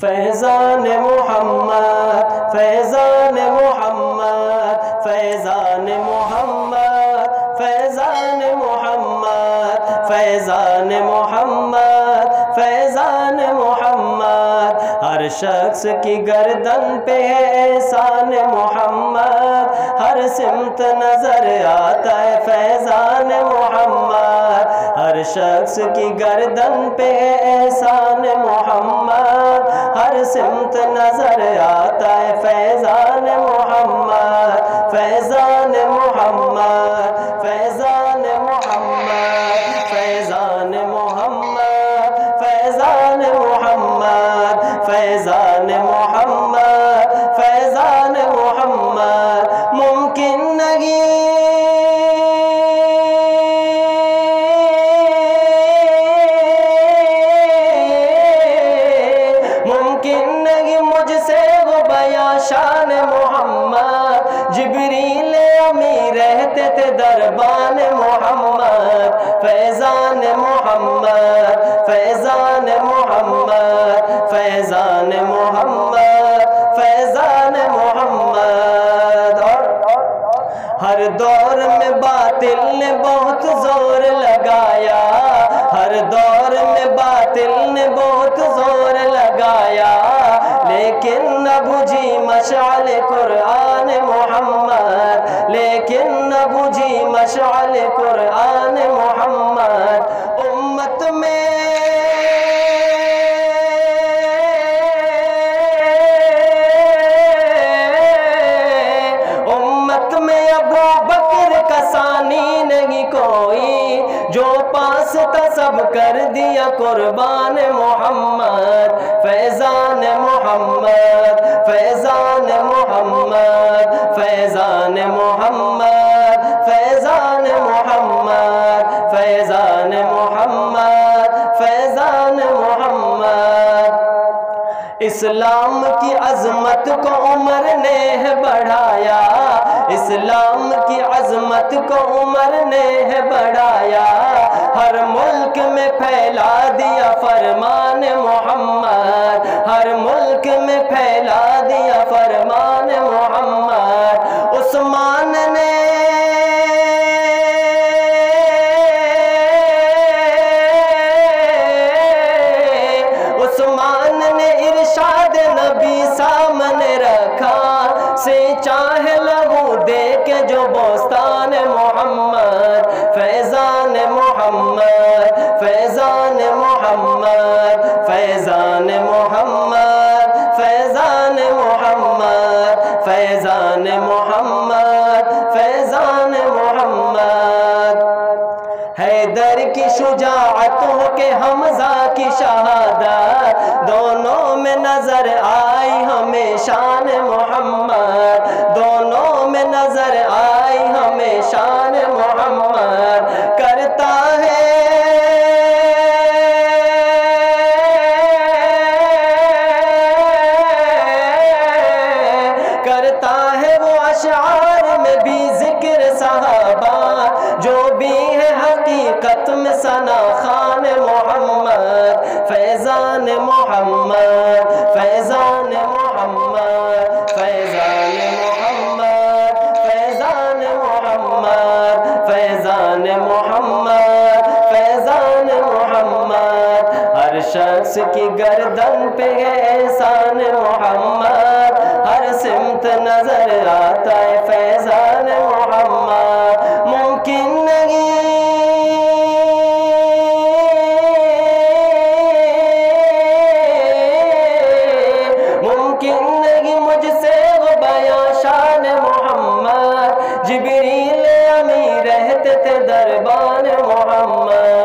فیضان محمد فیضان محمد فیضان محمد فیضان محمد فیضان محمد فیضان محمد ہر شخص کی گردن پہ ہے احسان محمد ہر سمت نظر آتا ہے فیضان محمد ہر شخص کی گردن پہ ہے احسان محمد ہر سمت نظر آتا ہے فیضان محمد فیضان محمد فیضان محمد فیضان محمد فیضان محمد فیضان محمد فیضان محمد ممکن نہیں شان محمد جبریل امی رہتے تھے دربان محمد فیضان محمد فیضان محمد فیضان محمد فیضان محمد ہر دور میں باطل نے بہت زور لگایا ہر دور میں باطل نے بہت زور لگایا لیکن نہ بجھی مشعل قرآن محمد لیکن نہ بجھی مشعل قرآن محمد امت میں ابو بکر کا ثانی نہیں کوئی جو پاس تھا سب کر دیا قربان محمد فیضان محمد فیضان محمد فیضان محمد فیضان محمد فیضان محمد فیضان محمد اسلام کی عظمت کو عمر نے بڑھایا اسلام کی عظمت کو عمر نے بڑھایا ہر ملک میں پھیلا دیا فرمان محمد ہر ملک میں پھیلا دیا فرمان محمد عثمان نے ارشاد نبی سامنے رکھا سے چاہے لہو دے کے جو بوستان محمد فیضان محمد فیضان محمد فیضان محمد فیضان محمد فیضان محمد فیضان محمد حیدر کی شجاعت ہو کے حمزہ کی شہادت دونوں میں نظر آئی ہمیں شان محمد دونوں میں نظر آئی ہمیں شان محمد کرتا ہے وہ اشعار میں بھی ذکر صحابہ جو بھی ہے حقیقت میں ثنا خان محمد فیضان محمد فیضان محمد فیضان محمد فیضان محمد فیضان محمد فیضان محمد ہر شخص کی گردن پہ ہے احسان محمد ہر سمت نظر آتا ہے فیضان محمد ممکن نہیں مجھ سے وہ بیان شان محمد جبریل امی رہتے تھے دربان محمد